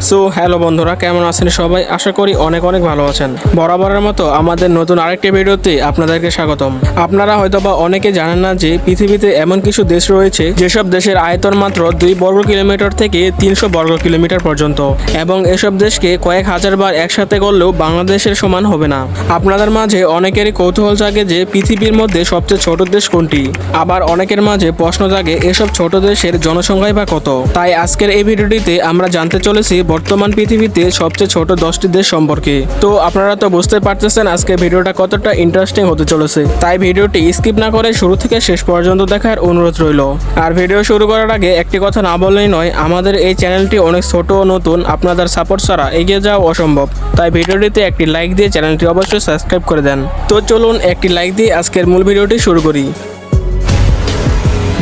So hello বন্ধুরা, কেমন আছেন সবাই? আশা করি অনেক অনেক ভালো আছেন। বরাবরের মতো আমাদের নতুন আরেকটি ভিডিওতে আপনাদেরকে স্বাগতম। আপনারা হয়তোবা অনেকে জানেন না যে পৃথিবীতে এমন কিছু দেশ রয়েছে যেসব দেশের আয়তন মাত্র 2 বর্গ কিলোমিটার থেকে 300 বর্গ কিলোমিটার পর্যন্ত, এবং এসব দেশকে কয়েক হাজার বার একসাথে করলেও বাংলাদেশের সমান হবে না। আপনাদের মাঝে অনেকেরই কৌতূহল জাগে যে পৃথিবীর মধ্যে সবচেয়ে ছোট দেশ কোনটি, আবার অনেকের মাঝে প্রশ্ন জাগে এসব ছোট দেশের জনসংখ্যাই বা কত। তাই আজকের এই ভিডিওটিতে আমরা জানতে চলেছি বর্তমান পৃথিবীতে সবচেয়ে ছোট 10টি দেশ সম্পর্কে। তো আপনারা তো বুঝতে পারতেছেন আজকে ভিডিওটা কতটা ইন্টারেস্টিং হতে চলেছে, তাই ভিডিওটি স্কিপ না করে শুরু থেকে শেষ পর্যন্ত দেখার অনুরোধ রইল। আর ভিডিও শুরু করার আগে একটি কথা না বললেই নয়, আমাদের এই চ্যানেলটি অনেক ছোট ও নতুন, আপনাদের সাপোর্ট ছাড়া এগিয়ে যাওয়া অসম্ভব। তাই ভিডিওটিতে একটি লাইক দিয়ে চ্যানেলটি অবশ্যই সাবস্ক্রাইব করে দেন। তো চলুন একটি লাইক দিয়ে আজকের মূল ভিডিওটি শুরু করি।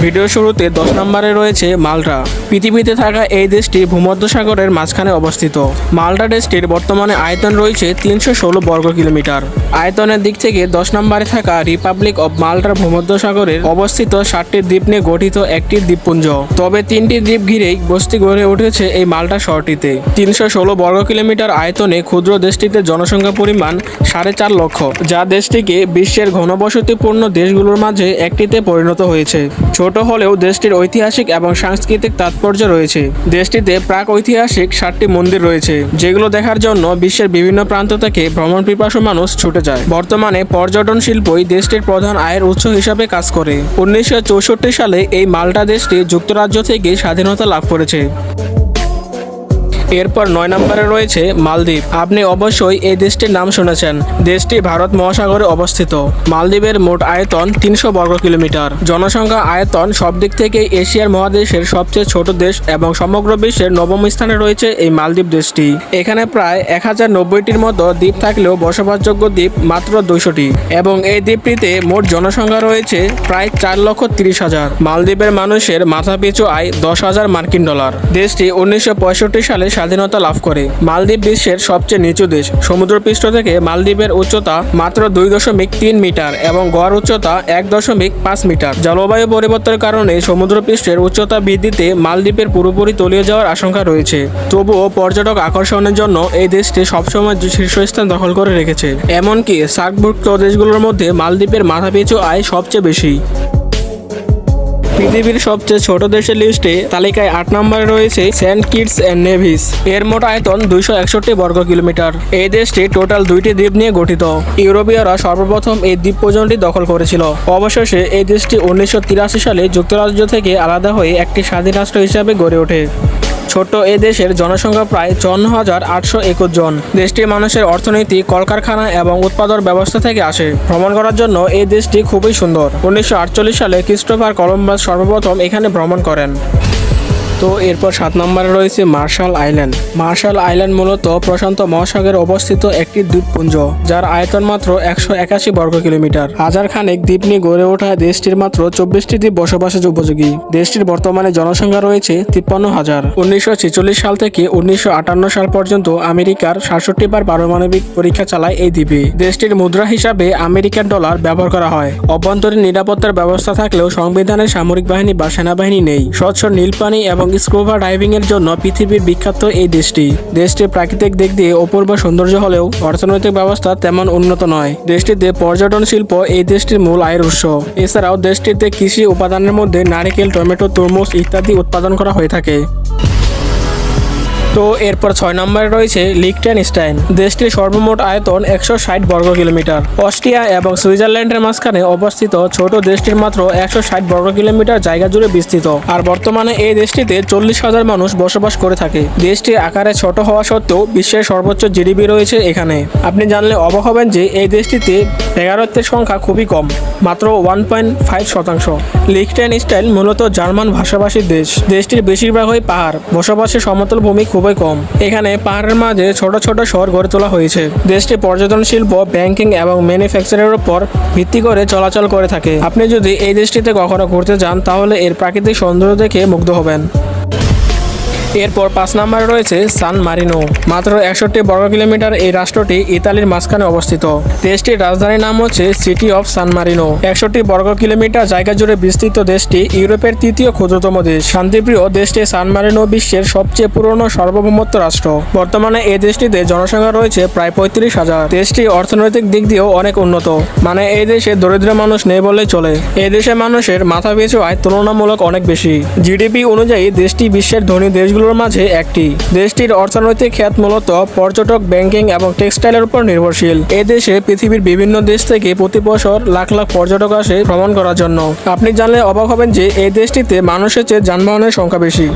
ভিডিও শুরুতে 10 নম্বরে রয়েছে মাল্টা। পৃথিবীতে থাকা এই দেশটি ভূমধ্যসাগরের মাঝখানে অবস্থিত। মাল্টা দেশটির বর্তমানে আয়তন রয়েছে 316 বর্গ কিলোমিটার। আয়তনের দিক থেকে 10 নম্বরে থাকা রিপাবলিক অব মাল্টার ভূমধ্যসাগরের অবস্থিত 7টি দ্বীপ নিয়ে গঠিত একটি দ্বীপপুঞ্জ। তবে 3টি দ্বীপ ঘিরেই বস্তি গড়ে উঠেছে এই মাল্টা শহরটিতে। 316 বর্গ কিলোমিটার আয়তনে ক্ষুদ্র দেশটিতে জনসংখ্যা পরিমাণ 4.5 লক্ষ, যা দেশটিকে বিশ্বের ঘনবসতিপূর্ণ দেশগুলোর মাঝে একটিতে পরিণত হয়েছে। ছোট হলেও দেশটির ঐতিহাসিক এবং সাংস্কৃতিক তাৎপর্য রয়েছে। দেশটিতে প্রাক ঐতিহাসিক 7টি মন্দির রয়েছে, যেগুলো দেখার জন্য বিশ্বের বিভিন্ন প্রান্ত থেকে ভ্রমণ পিপাসু মানুষ ছুটে যায়। বর্তমানে পর্যটন শিল্পই দেশটির প্রধান আয়ের উৎস হিসাবে কাজ করে। 1964 সালে এই মাল্টা দেশটি যুক্তরাজ্য থেকে স্বাধীনতা লাভ করেছে। এরপর 9 নম্বরে রয়েছে মালদ্বীপ। আপনি অবশ্যই এই দেশটির নাম শুনেছেন। দেশটি ভারত মহাসাগরে অবস্থিত। মালদ্বীপের মোট আয়তন 300 বর্গ কিলোমিটার। জনসংখ্যা আয়তন সব দিক থেকে এশিয়ার মহাদেশের সবচেয়ে ছোট দেশ এবং সমগ্র বিশ্বের 9ম স্থানে রয়েছে এই মালদ্বীপ দেশটি। এখানে প্রায় 1090টির মতো দ্বীপ থাকলেও বসবাসযোগ্য দ্বীপ মাত্র 200টি, এবং এই দ্বীপটিতে মোট জনসংখ্যা রয়েছে প্রায় 4,30,000। মালদ্বীপের মানুষের মাথাপিছু আয় $10,000 মার্কিন। দেশটি 1965 সালে স্বাধীনতা লাভ করে। মালদ্বীপ বিশ্বের সবচেয়ে নিচু দেশ। সমুদ্রপৃষ্ঠ থেকে মালদ্বীপের উচ্চতা মাত্র 2.3 মিটার এবং গড় উচ্চতা 1.5 মিটার। জলবায়ু পরিবর্তনের কারণে সমুদ্রপৃষ্ঠের উচ্চতা বৃদ্ধিতে মালদ্বীপের পুরোপুরি তলিয়ে যাওয়ার আশঙ্কা রয়েছে। তবুও পর্যটক আকর্ষণের জন্য এই দেশটি সবসময় শীর্ষস্থান দখল করে রেখেছে। এমনকি সার্কভুক্ত দেশগুলোর মধ্যে মালদ্বীপের মাথাপিছু আয় সবচেয়ে বেশি। পৃথিবীর সবচেয়ে ছোট দেশের লিস্টে তালিকায় 8 নম্বরে রয়েছে সেন্ট কিটস অ্যান্ড নেভিস। এর মোট আয়তন 261 বর্গ কিলোমিটার। এই দেশটি টোটাল 2টি দ্বীপ নিয়ে গঠিত। ইউরোপীয়রা সর্বপ্রথম এই দ্বীপপুঞ্জটি দখল করেছিল। অবশেষে এই দেশটি 1983 সালে যুক্তরাজ্য থেকে আলাদা হয়ে একটি স্বাধীন রাষ্ট্র হিসাবে গড়ে ওঠে। ছোট্ট এ দেশের জনসংখ্যা প্রায় 54,821 জন। দেশটির মানুষের অর্থনীতি কলকারখানা এবং উৎপাদন ব্যবস্থা থেকে আসে। ভ্রমণ করার জন্য এই দেশটি খুবই সুন্দর। 1948 সালে ক্রিস্টোফার কলম্বাস সর্বপ্রথম এখানে ভ্রমণ করেন। তো এরপর 7 নম্বরে রয়েছে মার্শাল আইল্যান্ড। মার্শাল আইল্যান্ড মূলত প্রশান্ত মহাসাগরে অবস্থিত একটি দ্বীপপুঞ্জ, যার আয়তন মাত্র 181 বর্গ কিলোমিটার। হাজার খানেক দ্বীপ নিয়ে গড়ে ওঠা দেশটির মাত্র 24টি দ্বীপ বসবাসের উপযোগী। দেশটির বর্তমানে জনসংখ্যা রয়েছে 53,000। 1946 সাল থেকে 1958 সাল পর্যন্ত আমেরিকার 67 বার পারমাণবিক পরীক্ষা চালায় এই দ্বীপে। দেশটির মুদ্রা হিসাবে আমেরিকান ডলার ব্যবহার করা হয়। অভ্যন্তরীণ নিরাপত্তার ব্যবস্থা থাকলেও সংবিধানে সামরিক বাহিনী বা সেনাবাহিনী নেই। স্বচ্ছ নীলপানি এবং স্কুবা ডাইভিং এর জন্য পৃথিবীর বিখ্যাত এই দেশটি। দেশটির প্রাকৃতিক দিক দিয়ে অপূর্ব সৌন্দর্য হলেও অর্থনৈতিক ব্যবস্থা তেমন উন্নত নয়। দেশটিতে পর্যটন শিল্প এই দেশটির মূল আয়ের উৎস। এছাড়াও দেশটিতে কৃষি উপাদানের মধ্যে নারিকেল, টমেটো, তরমুজ ইত্যাদি উৎপাদন করা হয়ে থাকে। তো এরপর 6 নম্বরে রয়েছে লিখটেনস্টাইন। দেশটির সর্বমোট আয়তন 160 বর্গ কিলোমিটার। অস্ট্রিয়া এবং সুইজারল্যান্ডের মাঝখানে অবস্থিত ছোট দেশটির মাত্র 160 বর্গ কিলোমিটার জায়গা জুড়ে বিস্তৃত। আর বর্তমানে এই দেশটিতে 40,000 মানুষ বসবাস করে থাকে। দেশটি আকারে ছোট হওয়া সত্ত্বেও বিশ্বের সর্বোচ্চ জিডিপি রয়েছে এখানে। আপনি জানলে অবাক হবেন যে এই দেশটিতে বেকারত্বের সংখ্যা খুবই কম, মাত্র 1.5%। লিখটেনস্টাইন মূলত জার্মান ভাষাভাষীর দেশ। দেশটির বেশিরভাগই পাহাড়, বসবাসের সমতল ভূমি খুবই কম। এখানে পাহাড়ের মাঝে ছোট ছোট শহর গড়ে তোলা হয়েছে। দেশটি পর্যটন শিল্প, ব্যাংকিং এবং ম্যানুফ্যাকচারের উপর ভিত্তি করে চলাচল করে থাকে। আপনি যদি এই দেশটিতে কখনো ঘুরতে যান তাহলে এর প্রাকৃতিক সৌন্দর্য দেখে মুগ্ধ হবেন। এরপর 5 নম্বরে রয়েছে সান মারিনো। মাত্র 61 বর্গ কিলোমিটার এই রাষ্ট্রটি ইতালির মাঝখানে অবস্থিত। দেশটির রাজধানীর নাম হচ্ছে সিটি অফ সান মারিনো। 61 বর্গ কিলোমিটার জায়গা জুড়ে বিস্তৃত দেশটি ইউরোপের তৃতীয় ক্ষুদ্রতম দেশ। শান্তিপ্রিয় দেশটি সান মারিনো বিশ্বের সবচেয়ে পুরনো সার্বভৌমত্ব রাষ্ট্র। বর্তমানে এই দেশটিতে জনসংখ্যা রয়েছে প্রায় 35,000। দেশটি অর্থনৈতিক দিক দিয়েও অনেক উন্নত, মানে এই দেশে দরিদ্র মানুষ নেই বললেই চলে। এই দেশে মানুষের মাথাপিছু আয় তুলনামূলক অনেক বেশি। জিডিপি অনুযায়ী দেশটি বিশ্বের ধনী দেশগুলোর মাঝে একটি। দেশটির অর্থনৈতিক খাত মূলত পর্যটক, ব্যাংকিং এবং টেক্সটাইলের উপর নির্ভরশীল। এই দেশে পৃথিবীর বিভিন্ন দেশ থেকে প্রতি বছর লাখ লাখ পর্যটক আসে ভ্রমণ করার জন্য। আপনি জানলে অবাক হবেন যে এই দেশটিতে মানুষের চেয়ে যানবাহনের সংখ্যা বেশি।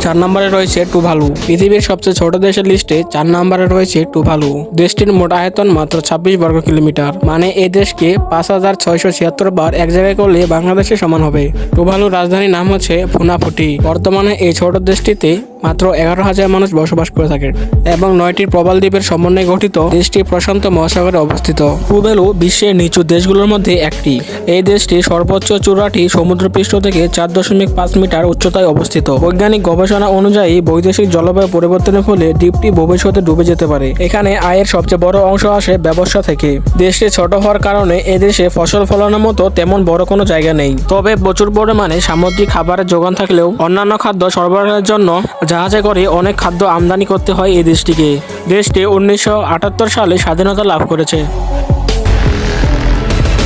4 নম্বরে রয়েছে টুভালু। পৃথিবীর সবচেয়ে ছোট দেশের লিস্টে 4 নম্বরে রয়েছে টুভালু। দেশটির মোট আয়তন মাত্র 26 বর্গ কিলোমিটার, মানে এই দেশকে 5,676 বার এক জায়গায় করলে বাংলাদেশের সমান হবে। টুভালুর রাজধানীর নাম হচ্ছে ফুনাফুটি। বর্তমানে এই ছোট দেশটিতে মাত্র 11,000 মানুষ বসবাস করে থাকে এবং 9টি প্রবাল দ্বীপের সমন্বয়ে গঠিত। দেশটি প্রশান্ত মহাসাগরে অবস্থিত। টুভালু বিশ্বের নিচু দেশগুলোর মধ্যে একটি। এই দেশটি সর্বোচ্চ চূড়াটি সমুদ্রপৃষ্ঠ থেকে 4.5 মিটার উচ্চতায় অবস্থিত। বৈজ্ঞানিক গবেষণা অনুযায়ী বৈদেশিক জলবায়ু পরিবর্তনের ফলে দ্বীপটি ভবিষ্যতে ডুবে যেতে পারে। এখানে আয়ের সবচেয়ে বড় অংশ আসে ব্যবসা থেকে। দেশটি ছোট হওয়ার কারণে এদেশে ফসল ফলানোর মতো তেমন বড় কোনো জায়গা নেই। তবে প্রচুর পরিমাণে সামুদ্রিক খাবারের যোগান থাকলেও অন্যান্য খাদ্য সরবরাহের জন্য জাহাজে করে অনেক খাদ্য আমদানি করতে হয় এই দেশটিকে। দেশটি 1978 সালে স্বাধীনতা লাভ করেছে।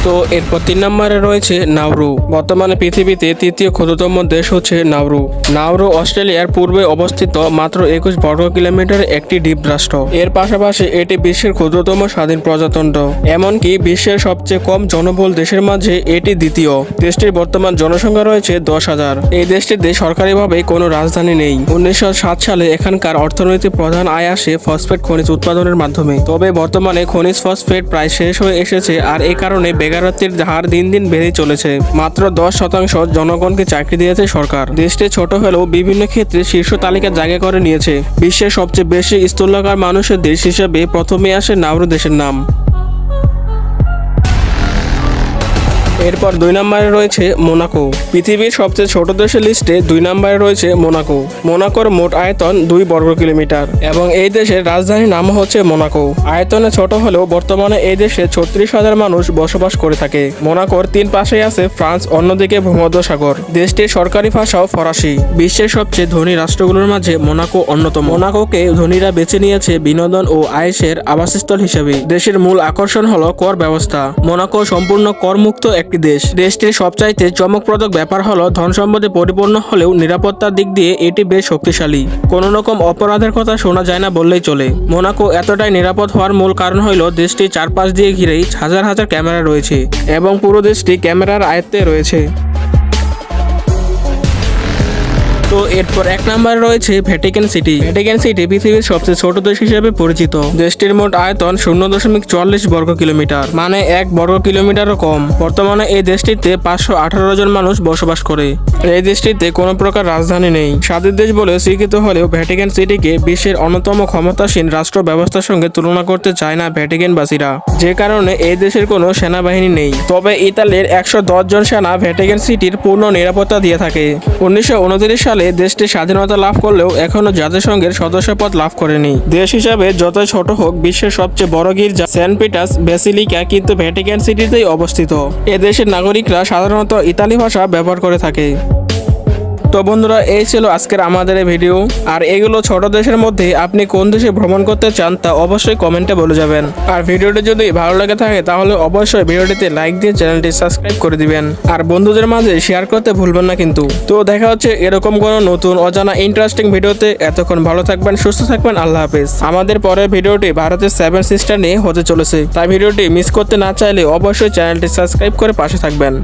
তো এরপর 3 নম্বরে রয়েছে নাউরু। বর্তমানে পৃথিবীতে তৃতীয় ক্ষুদ্রতম দেশ হচ্ছে নাউরু। নাউরু অস্ট্রেলিয়ার পূর্বে অবস্থিত মাত্র 21 বর্গ কিলোমিটার একটি দ্বীপ রাষ্ট্র। এর পাশাপাশি এটি বিশ্বের ক্ষুদ্রতম স্বাধীন প্রজাতন্ত্র। এমনকি বিশ্বের সবচেয়ে কম জনবহুল দেশের মাঝে এটি দ্বিতীয়। দেশটির বর্তমান জনসংখ্যা রয়েছে 10,000। এই দেশটিতে সরকারিভাবে কোনো রাজধানী নেই। 1907 সালে এখানকার অর্থনৈতিক প্রধান আয় আসে ফসফেট খনিজ উৎপাদনের মাধ্যমে। তবে বর্তমানে খনিজ ফসফেট প্রায় শেষ হয়ে এসেছে, আর এই কারণে বেকারত্বের হার দিন দিন বেড়ে চলেছে। মাত্র 10% জনগণকে চাকরি দিয়েছে সরকার। দেশটি ছোট হলেও বিভিন্ন ক্ষেত্রে শীর্ষ তালিকায় জায়গা করে নিয়েছে। বিশ্বের সবচেয়ে বেশি স্থূলকায় মানুষের দেশ হিসেবে প্রথমে আসে নাউরু দেশের নাম। এরপর 2 নম্বরে রয়েছে মোনাকো। পৃথিবীর সবচেয়ে ছোট দেশের লিস্টে 2 নম্বরে রয়েছে মোনাকো। মোনাকোর মোট আয়তন 2 বর্গ কিলোমিটার এবং এই দেশের রাজধানীর নাম হচ্ছে মোনাকো। আয়তনে ছোট হলেও বর্তমানে এই দেশে 36,000 মানুষ বসবাস করে থাকে। মোনাকোর 3 পাশেই আছে ফ্রান্স, অন্যদিকে ভূমধ্যসাগর। দেশটির সরকারি ভাষাও ফরাসি। বিশ্বের সবচেয়ে ধনী রাষ্ট্রগুলোর মাঝে মোনাকো অন্যতম। মোনাকোকে ধনীরা বেছে নিয়েছে বিনোদন ও আয়েশের আবাসস্থল হিসেবে। দেশের মূল আকর্ষণ হলো কর ব্যবস্থা। মোনাকো সম্পূর্ণ করমুক্ত দেশ। দেশটির সবচাইতে চমকপ্রদ ব্যাপার হলো ধন সম্পদে পরিপূর্ণ হলেও নিরাপত্তার দিক দিয়ে এটি বেশ শক্তিশালী। কোনো রকম অপরাধের কথা শোনা যায় না বললেই চলে। মোনাকো এতটাই নিরাপদ হওয়ার মূল কারণ হলো দেশটির চারপাশ দিয়ে ঘিরেই হাজার হাজার ক্যামেরা রয়েছে এবং পুরো দেশটি ক্যামেরার আয়ত্তে রয়েছে। তো এরপর 1 নম্বরে রয়েছে ভ্যাটিকান সিটি। ভ্যাটিকান সিটি পৃথিবীর সবচেয়ে ছোট দেশ হিসেবে পরিচিত। দেশটির মোট আয়তন 0.44 বর্গ কিলোমিটার, মানে 1 বর্গ কিলোমিটারও কম। বর্তমানে এই দেশটিতে 518 জন মানুষ বসবাস করে। এই দেশটিতে কোনো প্রকার রাজধানী নেই। স্বাধীন দেশ বলে স্বীকৃত হলেও ভ্যাটিকান সিটিকে বিশ্বের অন্যতম ক্ষমতাসীন রাষ্ট্র ব্যবস্থার সঙ্গে তুলনা করতে চায় না ভ্যাটিকানবাসীরা, যে কারণে এই দেশের কোনো সেনাবাহিনী নেই। তবে ইতালির 110 জন সেনা ভ্যাটিকান সিটির পূর্ণ নিরাপত্তা দিয়ে থাকে। 1929 সালে দেশটি স্বাধীনতা লাভ করলেও এখনো জাতিসংঘের সদস্যপদ লাভ করেনি। দেশ হিসাবে যতই ছোট হোক, বিশ্বের সবচেয়ে বড় গির্জা সেন্ট পিটার্স বেসিলিকা কিন্তু ভ্যাটিকান সিটিতেই অবস্থিত। এ দেশের নাগরিকরা সাধারণত ইতালি ভাষা ব্যবহার করে থাকে। তো বন্ধুরা, এই ছিল আজকের আমাদের এই ভিডিও। আর এগুলো ছোট দেশের মধ্যে আপনি কোন দেশে ভ্রমণ করতে চান তা অবশ্যই কমেন্টে বলে যাবেন। আর ভিডিওটি যদি ভালো লেগে থাকে তাহলে অবশ্যই ভিডিওটিতে লাইক দিয়ে চ্যানেলটি সাবস্ক্রাইব করে দিবেন। আর বন্ধুদের মাঝে শেয়ার করতে ভুলবেন না কিন্তু। তো দেখা হচ্ছে এরকম কোনো নতুন অজানা ইন্টারেস্টিং ভিডিওতে। এতক্ষণ ভালো থাকবেন, সুস্থ থাকবেন, আল্লাহ হাফেজ। আমাদের পরের ভিডিওটি ভারতের 7 সিস্টার নিয়ে হতে চলেছে, তাই ভিডিওটি মিস করতে না চাইলে অবশ্যই চ্যানেলটি সাবস্ক্রাইব করে পাশে থাকবেন।